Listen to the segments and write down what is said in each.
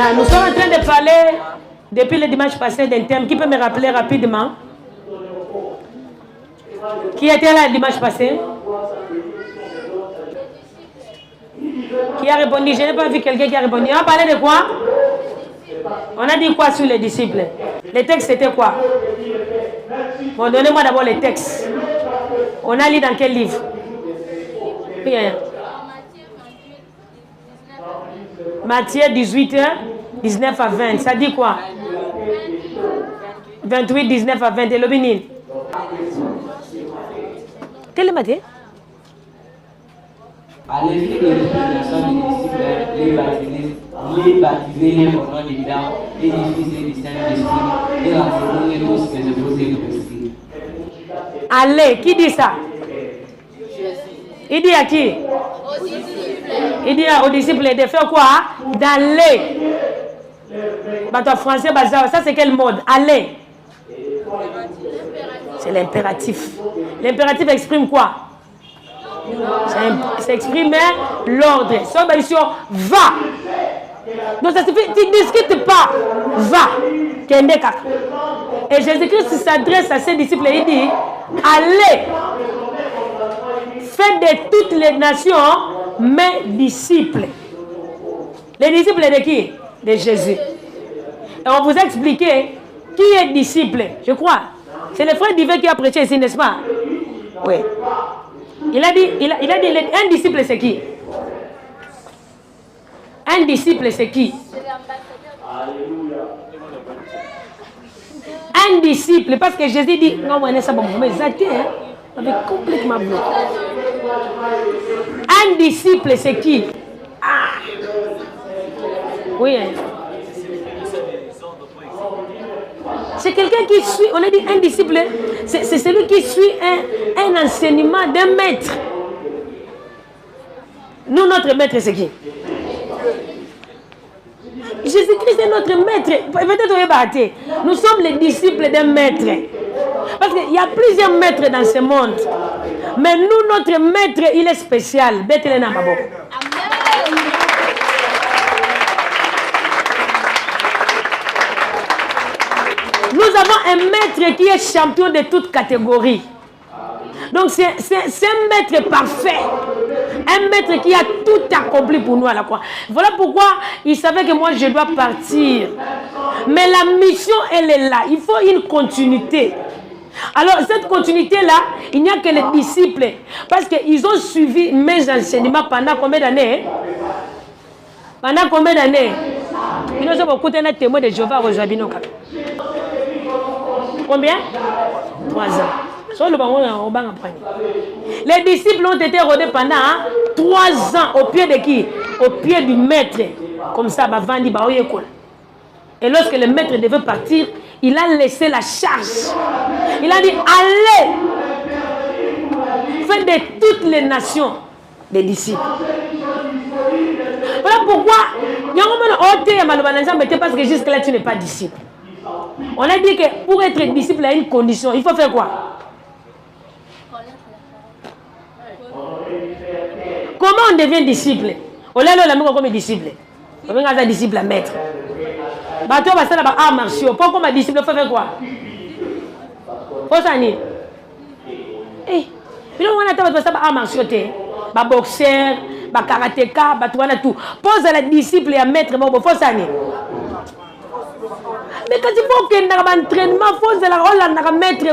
Voilà, nous sommes en train de parler depuis le dimanche passé d'un thème. Qui peut me rappeler rapidement? Qui était là le dimanche passé? Qui a répondu? Je n'ai pas vu quelqu'un qui a répondu. On a parlé de quoi? On a dit quoi sur les disciples? Les textes c'était quoi? Bon, donnez-moi d'abord les textes. On a lu dans quel livre? Rien. Matthieu 18, 19 à 20. Ça dit quoi? 28, 19 à 20. Et le bénin. Quel est Matthieu? Allez, les disciples, les baptiser au nom du Père et du Fils et du Saint-Esprit, et rappelez tous que je vous ai prescrit. Allez, qui dit ça? Il dit à qui? Il dit aux disciples de faire quoi? D'aller. Bah, toi, français, bazar, ça c'est quel mode? Aller. C'est l'impératif. L'impératif exprime quoi? Ça exprime l'ordre. Ça veut dire va. Donc ça signifie, tu ne discutes pas. Va. Et Jésus-Christ s'adresse à ses disciples et il dit, allez. Faites de toutes les nations mes disciples. Les disciples de qui? De Jésus. Et on vous a expliqué qui est disciple, je crois. C'est le frère Divet qui a prêché ici, n'est-ce pas? Oui. Il a dit, un disciple c'est qui? Un disciple c'est qui? Un disciple, parce que Jésus dit, non, moi, ça va me zater, avec complètement bloqué. Un disciple c'est qui? Ah. Oui. C'est quelqu'un qui suit, on a dit un disciple, c'est celui qui suit un enseignement d'un maître. Nous, notre maître, c'est qui? Jésus-Christ est notre maître. Peut-être nous sommes les disciples d'un maître. Parce qu'il y a plusieurs maîtres dans ce monde. Mais nous, notre maître, il est spécial. Amen. Nous avons un maître qui est champion de toute catégorie. Donc c'est un maître parfait. Un maître qui a tout accompli pour nous à la croix. Voilà pourquoi il savait que moi je dois partir. Mais la mission elle est là. Il faut une continuité. Alors cette continuité-là, il n'y a que les disciples. Parce qu'ils ont suivi mes enseignements pendant combien d'années? Pendant combien d'années? Nous sommes beaucoup de témoins de Jéhovah aujourd'hui. Combien? 3 ans. Les disciples ont été rodés pendant 3 ans au pied de qui? Au pied du maître. Comme ça, et lorsque le maître devait partir, il a laissé la charge. Il a dit, allez, faites de toutes les nations des disciples. Voilà pourquoi, parce que jusque-là, tu n'es pas disciple. On a dit que pour être disciple, il y a une condition. Il faut faire quoi? Comment on devient disciple? On a l'amour comme disciple. On devient un disciple à maître. Bateau va faire art martiaux. Pourquoi comme disciple, il faut faire quoi? Faut ça ni. Eh, puis on a fait art martiaux. Ba boxeur, ba karatéka, ba tout. Pose à la disciple et à maître, il faut ça ni. Mais quand il faut qu'il y ait un entraînement, il faut que le maître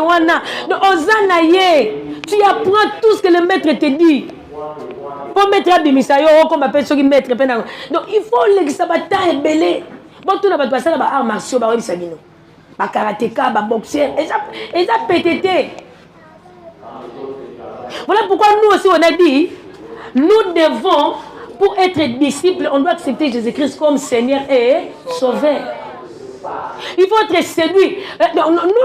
tu apprends tout ce que le maître te dit. Pour mettre à Bimisayo, comme appelle ceux qui mettent. Donc il faut que ça soit belé. Bon, tout le monde va faire des arts martiaux, des karatéka, des boxeurs, et ça pété. Voilà pourquoi nous aussi on a dit, nous devons, pour être disciples, on doit accepter Jésus-Christ comme Seigneur et Sauveur. Il faut être séduit.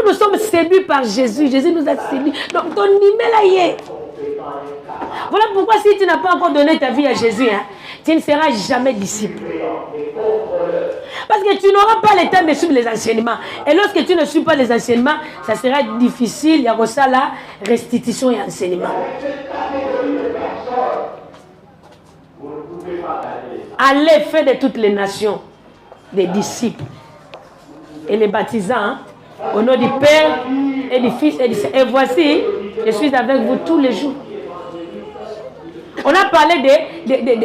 Nous sommes séduits par Jésus. Jésus nous a séduits. Donc ton email là. Voilà pourquoi si tu n'as pas encore donné ta vie à Jésus, tu ne seras jamais disciple. Parce que tu n'auras pas le temps de suivre les enseignements. Et lorsque tu ne suis pas les enseignements, ça sera difficile. Il y a ça la restitution et enseignement. Allez faire de toutes les nations. des disciples et les baptisant au nom du Père et du Fils et du Saint. Et voici, je suis avec vous tous les jours. On a parlé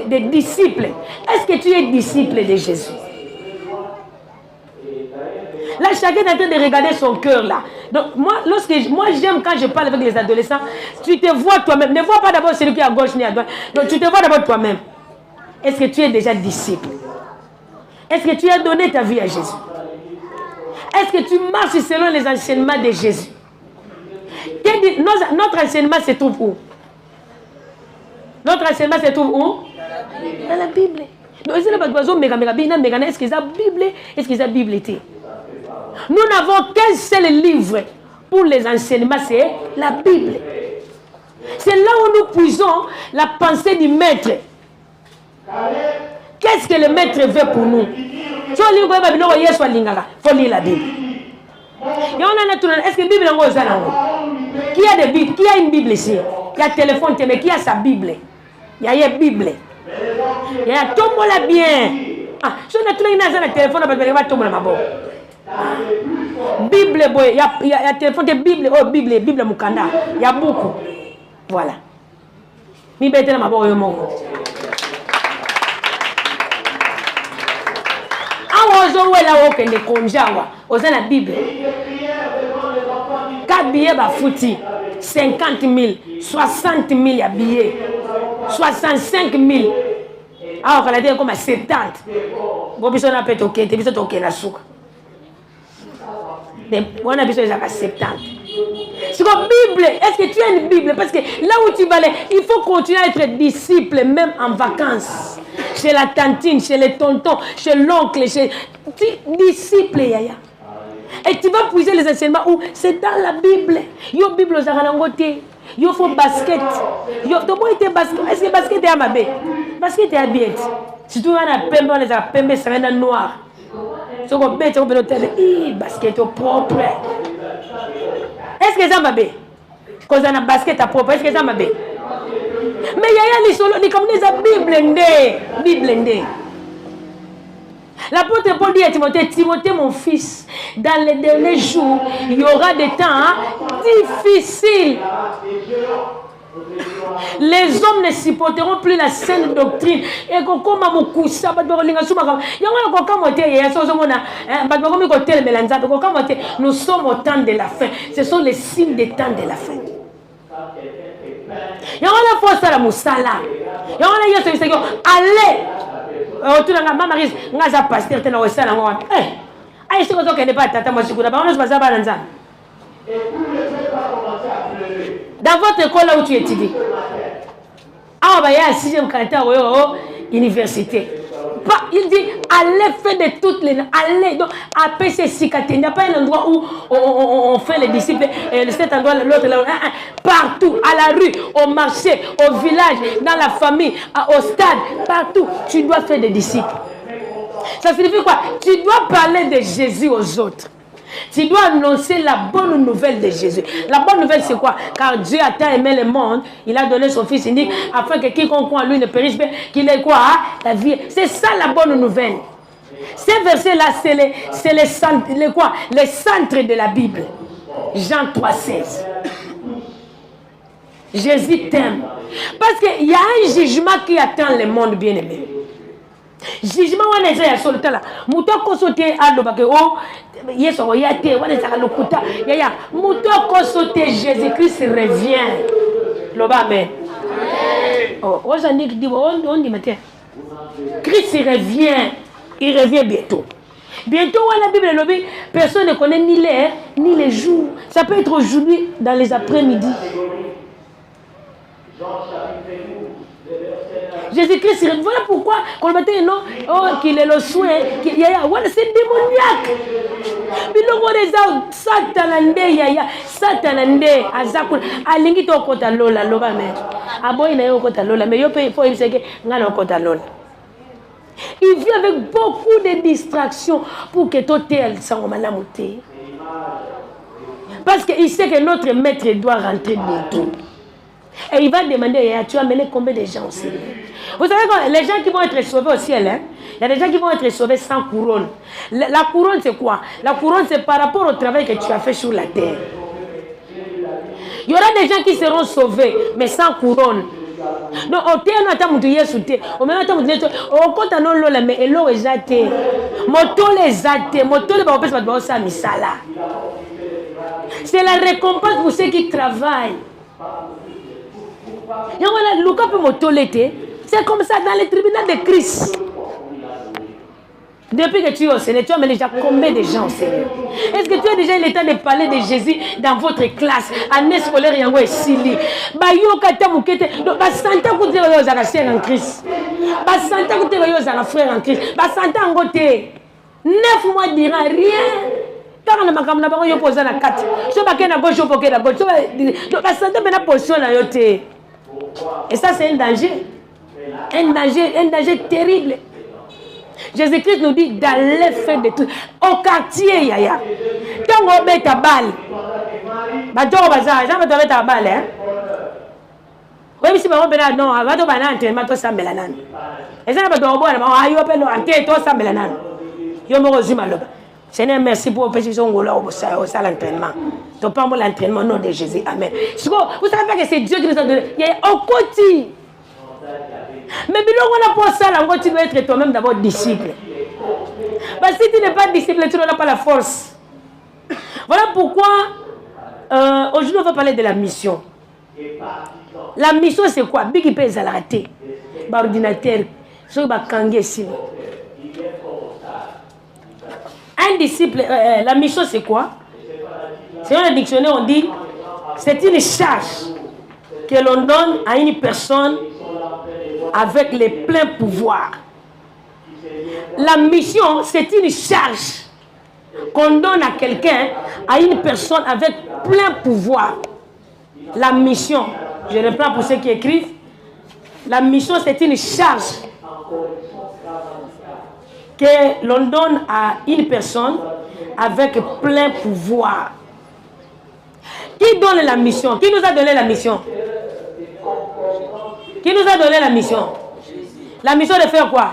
des disciples. Est-ce que tu es disciple de Jésus? Là, chacun est en train de regarder son cœur là. Donc, moi, j'aime quand je parle avec les adolescents, tu te vois toi-même. Ne vois pas d'abord celui qui est à gauche ni à droite. Donc, tu te vois d'abord toi-même. Est-ce que tu es déjà disciple? Est-ce que tu as donné ta vie à Jésus? Est-ce que tu marches selon les enseignements de Jésus? Notre enseignement se trouve où? Notre enseignement se trouve où? Dans la Bible. Donc, est-ce qu'ils ont Bible? Est-ce qu'ils ont Bible? Nous n'avons qu'un seul livre pour les enseignements, c'est la Bible. C'est là où nous puisons la pensée du maître. Qu'est-ce que le maître veut pour nous? Il faut lire la Bible. Est-ce que la Bible est là? Qui a des Bibles? Qui a une Bible ici? Qui a un téléphone, mais qui a sa Bible? Il y a une Bible. Il y a tout le monde bien. Ah, je n'ai pas un téléphone, mais il y a tout le monde. Bible, il y a téléphone de Bible, oh Bible Mukanda, il y a beaucoup. Voilà. Mi bete na mabo yo mongo. Awozo wela okende konjawa, oza na Bible. Ka billet ba fouti 50 000, 60 000 ya billet. 65 000. Ah, on a dit comme 70. Bobiso na peto kete, biso to kena suka. On a besoin de 70. C'est comme Bible. Est-ce que tu as une Bible? Parce que là où tu vas aller, il faut continuer à être disciple, même en vacances. Chez la tantine, chez les tontons, chez l'oncle, chez... Disciple, yaya. Et tu vas puiser les enseignements où? C'est dans la Bible. Yo Bible aux aranangoté. Yo faut basket. Yo, est-ce que basket est à ma baie? Basket est à bien. Si tu vas à pembe, on les a pembe, ça va dans le noir. Ce qu'on met, on peut noter, basket propre. Est-ce que ça m'a bien? Quand on a un basket propre, est-ce que ça m'a bien? Mais il y a les solos, les comme des Bible blindée. L'apôtre Paul dit à Timothée, Timothée, mon fils, dans les derniers jours, il y aura des temps difficiles. Les hommes ne supporteront plus la saine doctrine. Et comme nous sommes au temps de la fin. Ce sont les signes des temps de la fin. Allez. Dans votre école là où tu étudies, il y a un 6e candidat à l'université. Il dit, allez faire de toutes les... Allez, donc, après ces cicatrices, il n'y a pas un endroit où on fait les disciples, et cet endroit, l'autre, là, partout, à la rue, au marché, au village, dans la famille, au stade, partout, tu dois faire des disciples. Ça signifie quoi? Tu dois parler de Jésus aux autres. Tu dois annoncer la bonne nouvelle de Jésus. La bonne nouvelle, c'est quoi? Car Dieu a tant aimé le monde, il a donné son Fils unique, afin que quiconque croit en lui ne périsse pas, qu'il ait quoi? La vie. C'est ça la bonne nouvelle. Ces versets-là, c'est les centres de la Bible. Jean 3,16. Jésus t'aime. Parce qu'il y a un jugement qui attend le monde bien-aimé. Jugement on est déjà sur le temps là. Mutoko sauté à l'obake oh yes on y a été on est à l'okuta yaya mutoko sauté Jésus-Christ revient. Loba amen. Oh aujourd'hui dit on dit matin. Christ revient, il revient bientôt. Bientôt la Bible lobby personne ne connaît ni l'heure ni les jours. Ça peut être aujourd'hui dans les après-midi. Jésus-Christ, voilà pourquoi quand on mettait non, oh qu'il est le soin, qu'il y a c'est démoniaque. Mais le mot des Satanande yaya, Satanande azakul, alingi to kota lola loba mais. Aboy na yo kota lola mais yo il faut il sait que ngana kota lola. Il vit avec beaucoup de distractions pour que tout tel sans malamoté. Parce qu'il sait que notre maître doit rentrer bientôt. Et il va demander, tu as mené combien de gens au ciel? Vous savez quoi, les gens qui vont être sauvés au ciel, hein, Il y a des gens qui vont être sauvés sans couronne. La couronne, c'est quoi? La couronne, c'est par rapport au travail que tu as fait sur la terre. Il y aura des gens qui seront sauvés, mais sans couronne. Donc, au terme, on attend que Yesu te. Au même temps, on compte à non lola, mais elo est athée. Moto les athées, moto les babes pas de ça misala. C'est la récompense pour ceux qui travaillent. Et voilà, Lucas peut moto l'été. C'est comme ça dans les tribunaux de Christ. Depuis que tu es au Seigneur, tu as déjà combien de gens au Seigneur? Est-ce que tu as déjà eu le temps de parler de Jésus dans votre classe? Année scolaire, yango et sili. Bayo kata mukete. Ba santa koute yo za sœur en Christ. Ba santa koute yo za frère en Christ. Ba santa ngote. 9 mois dira rien. Tant na makambo na bango yo posa na 4. So ba ke na gauche yo poke na gauche. Donc ba santa bena position na yo te. Et ça c'est un danger. Un danger terrible. Jésus-Christ nous dit d'aller faire des trucs au quartier yaya. Tant on met ta balle. Badoro bazar, ça va te mettre ta balle hein. Oui, si on peut non, va te banane entraînement toi ça melanan. Et ça va te boire ayo pe no ante toi ça melanan. Yo mo rozima loba. Seigneur, merci pour opposition au l'entraînement. Tu parles de l'entraînement au nom de Jésus. Amen. Vous savez pas que c'est Dieu qui nous a donné. Il y a au côté. Mais on a pour ça, tu dois être toi-même d'abord disciple. Parce que si tu n'es pas disciple, tu n'auras pas la force. Voilà pourquoi aujourd'hui on va parler de la mission. La mission c'est quoi? Big pèse à la raté. Ordinateur. Un disciple, la mission c'est quoi? Selon le dictionnaire on dit c'est une charge que l'on donne à une personne avec les pleins pouvoirs. La mission, c'est une charge qu'on donne à quelqu'un, à une personne avec plein pouvoir. La mission, je reprends pour ceux qui écrivent, la mission, c'est une charge que l'on donne à une personne avec plein pouvoir. Qui donne la mission? Qui nous a donné la mission? Qui nous a donné la mission? La mission de faire quoi?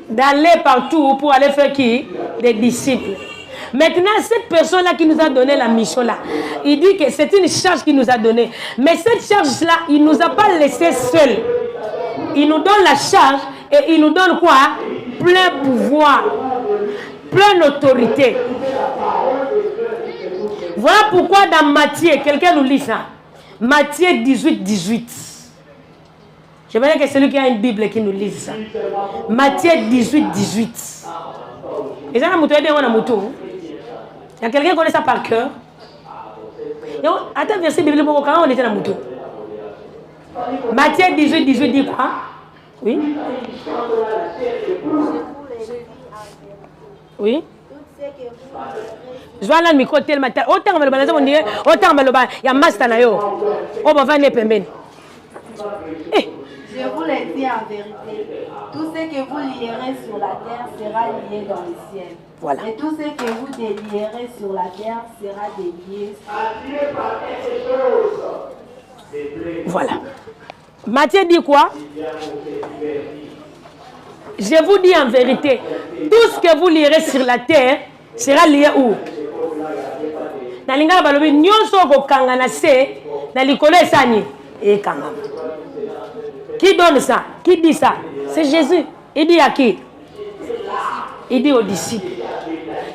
D'aller partout pour aller faire qui? Des disciples. Maintenant, cette personne-là qui nous a donné la mission-là, il dit que c'est une charge qu'il nous a donnée. Mais cette charge-là, il ne nous a pas laissé seuls. Il nous donne la charge et il nous donne quoi? Plein pouvoir, pleine autorité. Voilà pourquoi dans Matthieu, quelqu'un nous lit ça. Matthieu 18, 18. J'aimerais que celui qui a une Bible qui nous lise ça. Matthieu 18, 18. Et ça, il y a quelqu'un qui connaît ça par cœur. Attends, verset biblique, quand on était dans le mouton. Matthieu 18, 18 dit quoi? Oui. Oui. Je vais aller au micro tellement. Autant on va le balancer, on dirait. Autant on va le balancer. Il y a master na yo. On va venir pemben. Je vous le dis en vérité. Tout ce que vous lierez sur la terre sera lié dans le ciel. Voilà. Et tout ce que vous délierez sur la terre sera délié. Voilà. Matthieu dit quoi? Je vous dis en vérité, tout ce que vous lirez sur la terre sera lié où? Na lingala balobi nyonso ko kangana se na likolo esani e kangama. Qui donne ça? Qui dit ça? C'est Jésus. Il dit à qui? Il dit aux disciples.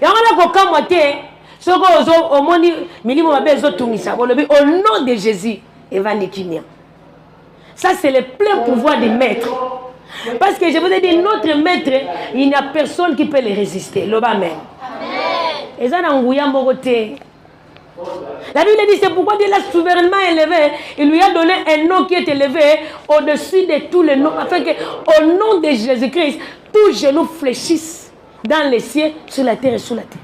Et on a ko kamote soko ozo omoni milimo mabe zo tungisa bolobi au nom de Jésus evandikinia. Ça c'est le plein pouvoir du maître. Parce que je vous ai dit, notre maître, il n'y a personne qui peut le résister. Amen. Et ça, la Bible dit, c'est pourquoi Dieu l'a souverainement élevé. Il lui a donné un nom qui est élevé au-dessus de tous les noms. Afin qu'au nom de Jésus-Christ, tous genoux fléchissent dans les cieux, sur la terre et sous la terre.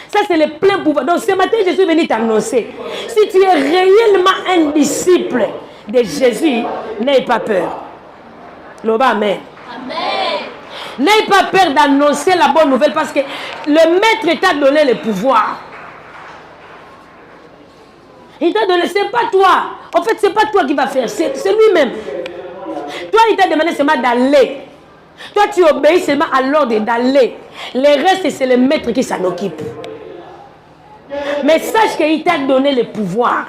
Ça, c'est le plein pouvoir. Donc, ce matin, je suis venu t'annoncer. Si tu es réellement un disciple de Jésus, n'aie pas peur. Amen. N'aie pas peur d'annoncer la bonne nouvelle parce que le maître t'a donné le pouvoir. Il t'a donné, c'est pas toi. En fait, c'est pas toi qui va faire, c'est lui-même. Toi, il t'a demandé seulement d'aller. Toi, tu obéis seulement à l'ordre d'aller. Le reste, c'est le maître qui s'en occupe. Mais sache qu'il t'a donné le pouvoir.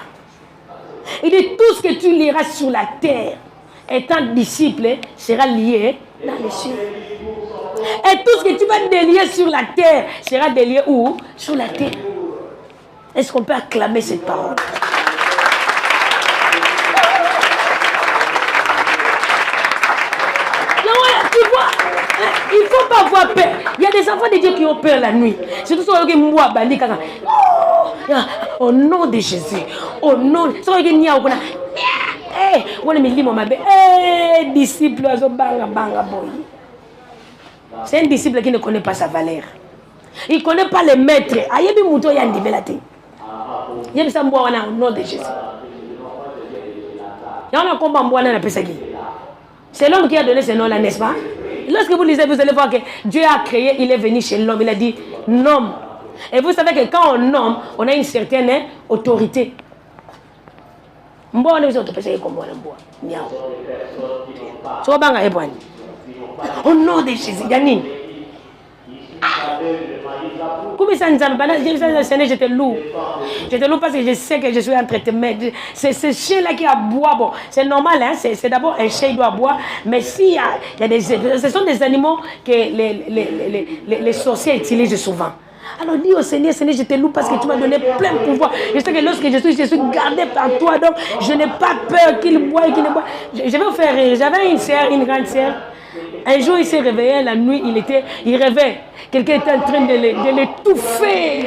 Il dit tout ce que tu liras sur la terre, étant disciple, sera lié dans les cieux. Et tout ce que tu vas délier sur la terre sera délié où? Sur la terre. Est-ce qu'on peut acclamer cette parole? Tu vois, il ne faut pas avoir peur. Il y a des enfants de Dieu qui ont peur la nuit. Surtout ceux qui ont bandit. Au nom de Jésus. Au nom de Jésus. Disciple, c'est un disciple qui ne connaît pas sa valeur. Il ne connaît pas le maître. Il y a au nom de Jésus. Il y a un combat dans la Pesagui. C'est l'homme qui a donné ce nom-là, n'est-ce pas? Lorsque vous lisez, vous allez voir que Dieu a créé, il est venu chez l'homme. Il a dit, nomme. Et vous savez que quand on nomme, on a une certaine autorité. Au nom de Jésus, Yannick. Comme ça, je te loue. Je te loue parce que je sais que je suis en train de te mettre. C'est ce chien-là qui a boire. Bon, c'est normal, hein? C'est d'abord un chien qui doit boire. Mais s'il y a des. Ce sont des animaux que les sorciers utilisent souvent. Alors dis au Seigneur, Seigneur, je te loue parce que tu m'as donné plein de pouvoir. Je sais que lorsque je suis gardé par toi, donc je n'ai pas peur qu'il boive et qu'il ne boive. Je vais vous faire rire. J'avais une sœur, une grande sœur. Un jour, il s'est réveillé, la nuit, il rêvait. Quelqu'un était en train de l'étouffer.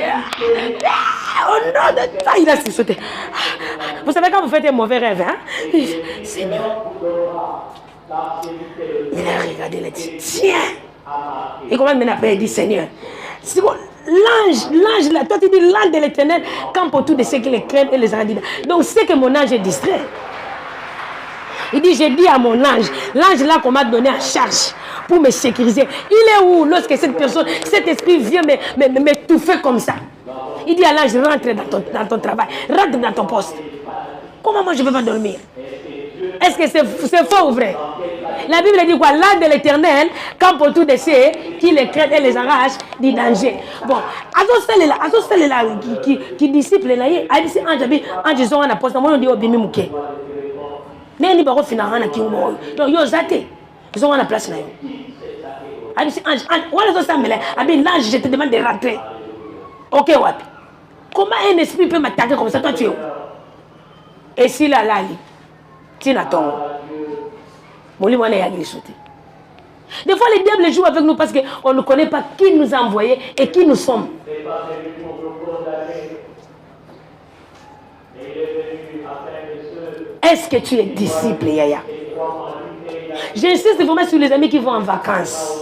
Oh non, il a sauté. Vous savez quand vous faites un mauvais rêve, hein? Seigneur. Il a regardé, il a dit, tiens. Et comment il m'a dit, Seigneur. L'ange là, toi tu dis l'ange de l'Éternel campe autour de ceux qui les craignent et les radis. Donc c'est que mon ange est distrait. Il dit, j'ai dit à mon ange, l'ange là qu'on m'a donné en charge pour me sécuriser. Il est où lorsque cette personne, cet esprit vient m'étouffer comme ça? Il dit à l'ange, rentre dans ton travail, rentre dans ton poste. Comment moi je ne peux pas dormir? Est-ce que c'est faux ou vrai? La Bible dit quoi? L'ange de l'Éternel campe autour de ceux qui les craignent et les arrache du danger. Bon, Azostel là qui disciple là, il dit ange ils ont un apostle, moi on dit obimi muke. Neni bako finahana ki umo. Donc yo zate. Ils ont la place là. Il dit ange, voilà ça samele. Abi l'ange je te demande de rentrer. OK wapi? Comment un esprit peut m'attaquer comme ça toi tu es où? Et si la lali tina tongo. Des fois, les diables jouent avec nous parce qu'on ne connaît pas qui nous a envoyés et qui nous sommes. Est-ce que tu es disciple, Yaya? J'insiste vraiment sur les amis qui vont en vacances.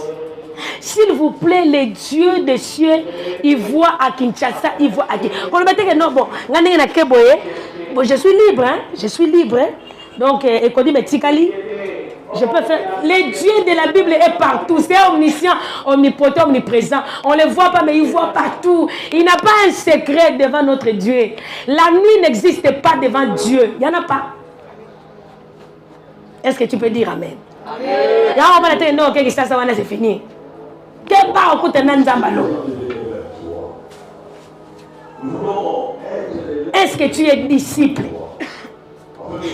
S'il vous plaît, les dieux des cieux, ils voient à Kinshasa, ils voient à Kinshasa. Bon, je suis libre, hein? Je suis libre, hein? Donc, Ekodi Metikali. Je peux faire. Les dieux de la Bible est partout. C'est omniscient, omnipotent, omniprésent. On ne les voit pas, mais ils voient partout. Il n'y a pas un secret devant notre Dieu. La nuit n'existe pas devant Dieu. Il n'y en a pas. Est-ce que tu peux dire Amen? Amen. Non, c'est fini. Est-ce que tu es disciple?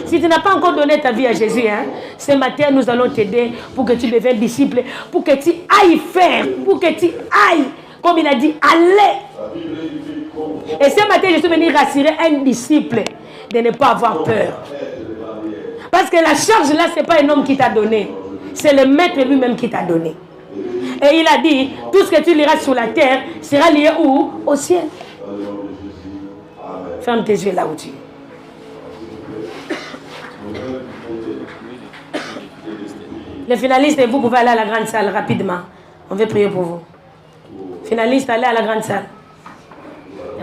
Si tu n'as pas encore donné ta vie à Jésus, hein, ce matin, nous allons t'aider pour que tu deviennes disciple, pour que tu ailles faire, pour que tu ailles, comme il a dit, aller. Et ce matin, je suis venu rassurer un disciple de ne pas avoir peur. Parce que la charge là, ce n'est pas un homme qui t'a donné, c'est le maître lui-même qui t'a donné. Et il a dit, tout ce que tu liras sur la terre sera lié où? Au ciel. Ferme tes yeux là où tu es. Les finalistes, vous pouvez aller à la grande salle rapidement. On veut prier pour vous. Finalistes, allez à la grande salle.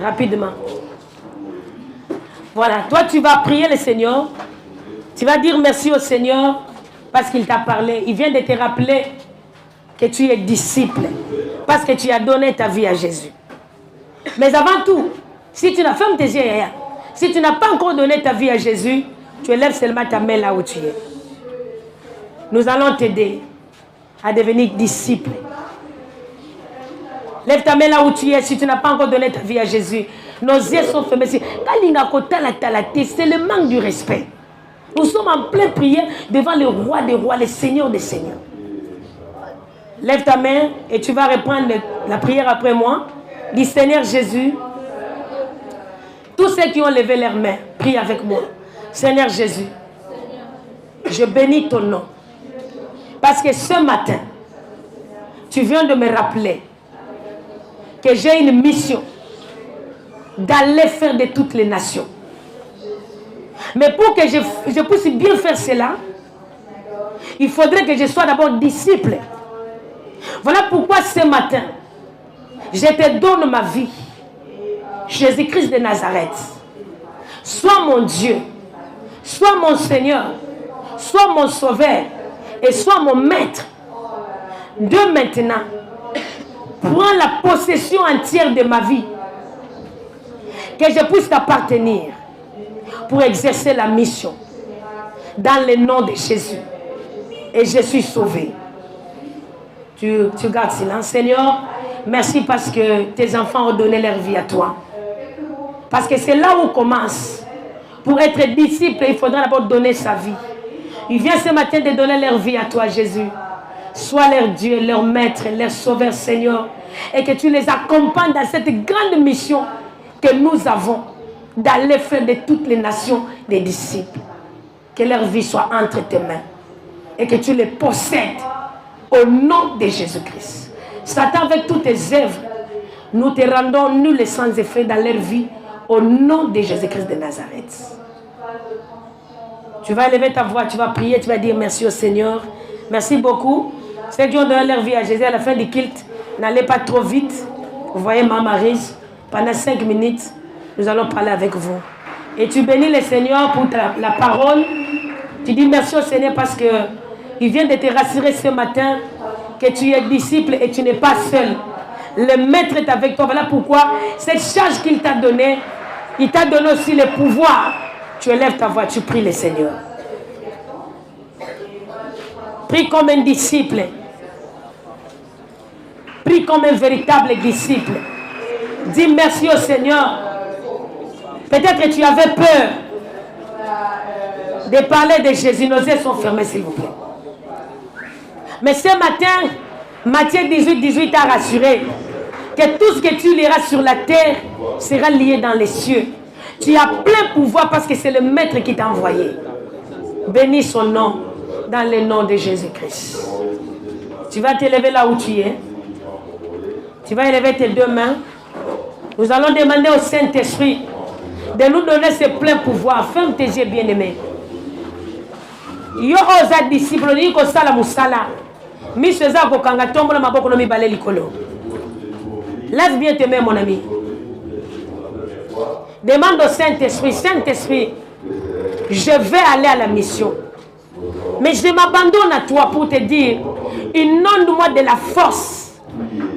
Rapidement. Voilà. Toi, tu vas prier le Seigneur. Tu vas dire merci au Seigneur parce qu'il t'a parlé. Il vient de te rappeler que tu es disciple. Parce que tu as donné ta vie à Jésus. Mais avant tout, si tu n'as pas fermé tes yeux, si tu n'as pas encore donné ta vie à Jésus, tu élèves seulement ta main là où tu es. Nous allons t'aider à devenir disciple. Lève ta main là où tu es si tu n'as pas encore donné ta vie à Jésus. Nos yeux sont fermés. C'est le manque du respect. Nous sommes en pleine prière devant le roi des rois, le Seigneur des seigneurs. Lève ta main et tu vas reprendre la prière après moi. Dis Seigneur Jésus, tous ceux qui ont levé leurs mains, prie avec moi. Seigneur Jésus, je bénis ton nom. Parce que ce matin, tu viens de me rappeler que j'ai une mission d'aller faire de toutes les nations. Mais pour que je puisse bien faire cela, il faudrait que je sois d'abord disciple. Voilà pourquoi ce matin, je te donne ma vie. Jésus-Christ de Nazareth. Sois mon Dieu, sois mon Seigneur, sois mon Sauveur et sois mon Maître. De maintenant, prends la possession entière de ma vie. Que je puisse t'appartenir pour exercer la mission. Dans le nom de Jésus. Et je suis sauvé. Tu gardes silence. Seigneur, merci parce que tes enfants ont donné leur vie à toi. Parce que c'est là où on commence. Pour être disciple, il faudra d'abord donner sa vie. Il vient ce matin de donner leur vie à toi, Jésus. Sois leur Dieu, leur Maître, leur Sauveur, Seigneur. Et que tu les accompagnes dans cette grande mission que nous avons d'aller faire de toutes les nations des disciples. Que leur vie soit entre tes mains. Et que tu les possèdes au nom de Jésus-Christ. Satan, avec toutes tes œuvres, nous te rendons nuls et sans effet dans leur vie au nom de Jésus-Christ de Nazareth. Tu vas élever ta voix, tu vas prier, tu vas dire merci au Seigneur. Merci beaucoup. Ceux qui ont donné leur vie à Jésus à la fin du culte, n'allez pas trop vite. Vous voyez ma Maryse, pendant 5 minutes, nous allons parler avec vous. Et tu bénis le Seigneur pour la parole. Tu dis merci au Seigneur parce que il vient de te rassurer ce matin que tu es disciple et tu n'es pas seul. Le Maître est avec toi. Voilà pourquoi cette charge qu'il t'a donnée, il t'a donné aussi le pouvoir. Tu élèves ta voix, tu pries le Seigneur. Prie comme un disciple. Prie comme un véritable disciple. Dis merci au Seigneur. Peut-être que tu avais peur de parler de Jésus. Nos yeux sont fermés, s'il vous plaît. Mais ce matin, Matthieu 18 t'a rassuré que tout ce que tu liras sur la terre sera lié dans les cieux. Tu as plein pouvoir parce que c'est le Maître qui t'a envoyé. Bénis son nom dans le nom de Jésus-Christ. Tu vas t'élever là où tu es. Tu vas élever tes deux mains. Nous allons demander au Saint-Esprit de nous donner ce plein pouvoir. Ferme tes yeux, bien-aimés. Yo oza disciple ni ko sala musala. Mi seza ko kanga tombo na maboko no mi balé likolo. Lève bien tes mains, mon ami. Demande au Saint-Esprit, Saint-Esprit, je vais aller à la mission. Mais je m'abandonne à toi pour te dire, inonde-moi de la force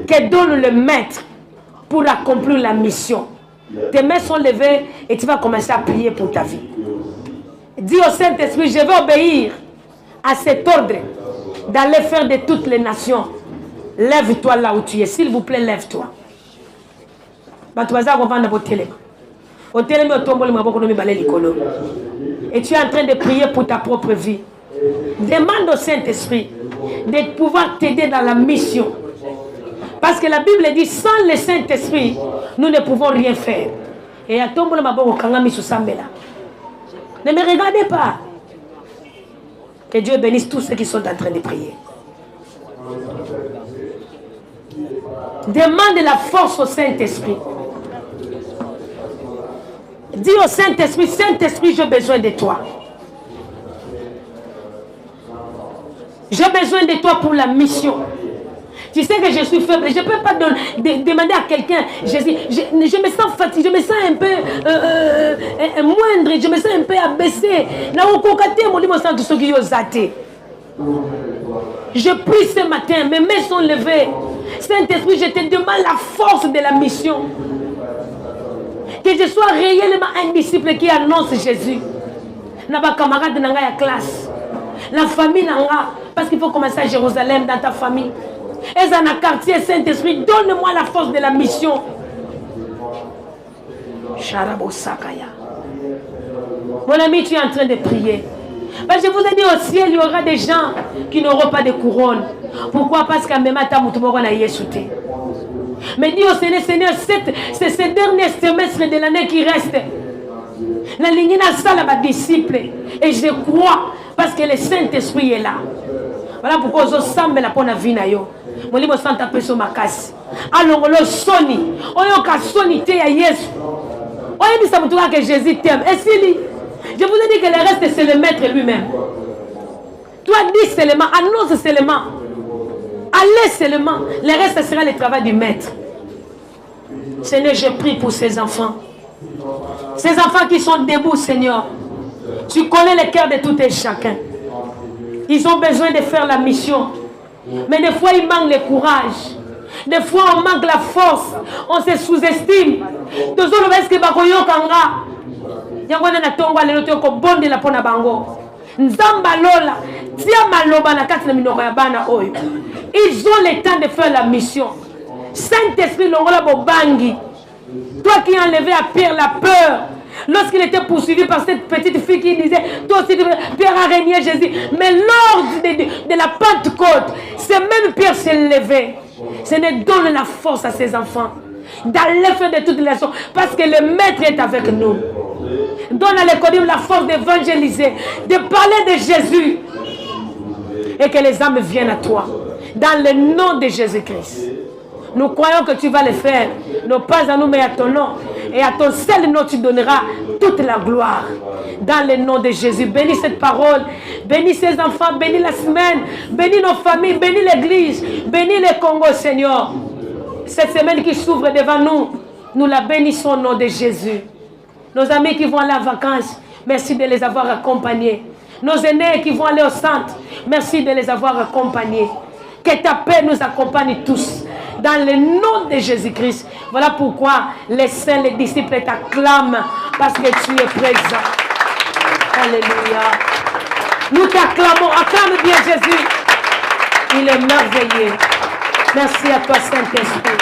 que donne le Maître pour accomplir la mission. Tes mains sont levées et tu vas commencer à prier pour ta vie. Dis au Saint-Esprit, je vais obéir à cet ordre d'aller faire de toutes les nations. Lève-toi là où tu es. S'il vous plaît, lève-toi. Et tu es en train de prier pour ta propre vie. Demande au Saint-Esprit de pouvoir t'aider dans la mission. Parce que la Bible dit, sans le Saint-Esprit, nous ne pouvons rien faire. Et à ton moment, ne me regardez pas. Que Dieu bénisse tous ceux qui sont en train de prier. Demande la force au Saint-Esprit. Dis au Saint-Esprit, Saint-Esprit, j'ai besoin de toi. J'ai besoin de toi pour la mission. Tu sais que je suis faible. Je ne peux pas demander à quelqu'un. Je me sens fatigué. Je me sens un peu moindre. Je me sens un peu abaissé. Je prie ce matin. Mes mains sont levées. Saint-Esprit, je te demande la force de la mission. Que je sois réellement un disciple qui annonce Jésus. Na ba camarade nanga ya classe. La famille nanga. Parce qu'il faut commencer à Jérusalem, dans ta famille. Et dans un quartier, Saint-Esprit, donne-moi la force de la mission. Mon ami, tu es en train de prier. Parce que je vous ai dit au ciel, il y aura des gens qui n'auront pas de couronne. Pourquoi? Parce qu'à même temps, nous a yesouté. Mais dis au Seigneur, Seigneur, c'est ce dernier semestre de l'année qui reste. La ligne n'a ça là, ma disciple. Et je crois, parce que le Saint-Esprit est là. Voilà pourquoi je sens la bonne vie. Je me sens tapé sur ma casse. Alors, le soni. On a soni te à Yesu. On a dit que Jésus t'aime. Et si je vous ai dit que le reste, c'est le maître lui-même. Toi, dis seulement, annonce seulement. Allez seulement. Le reste sera le travail du maître. Seigneur, je prie pour ces enfants. Ces enfants qui sont debout, Seigneur. Tu connais le cœur de tout et chacun. Ils ont besoin de faire la mission. Mais des fois, il manque le courage. Des fois, on manque la force. On se sous-estime. Ils ont le temps de faire la mission. Saint-Esprit, l'ongola bobangi. Toi qui as enlevé à Pierre la peur. Lorsqu'il était poursuivi par cette petite fille qui disait, toi aussi Pierre a régné Jésus. Mais lors de la Pentecôte, ce même Pierre s'est levé. Seigneur, donne la force à ses enfants d'aller faire de toutes les choses. Parce que le maître est avec nous. Donne à l'école la force d'évangéliser, de parler de Jésus. Et que les âmes viennent à toi. Dans le nom de Jésus-Christ. Nous croyons que tu vas le faire. Non pas à nous, mais à ton nom. Et à ton seul nom, tu donneras toute la gloire. Dans le nom de Jésus. Bénis cette parole. Bénis ces enfants. Bénis la semaine. Bénis nos familles. Bénis l'église. Bénis le Congo, Seigneur. Cette semaine qui s'ouvre devant nous, nous la bénissons au nom de Jésus. Nos amis qui vont aller en vacances, merci de les avoir accompagnés. Nos aînés qui vont aller au centre, merci de les avoir accompagnés. Que ta paix nous accompagne tous. Dans le nom de Jésus-Christ. Voilà pourquoi les saints, les disciples t'acclament. Parce que tu es présent. Alléluia. Nous t'acclamons. Acclame bien Jésus. Il est merveilleux. Merci à toi, Saint-Esprit.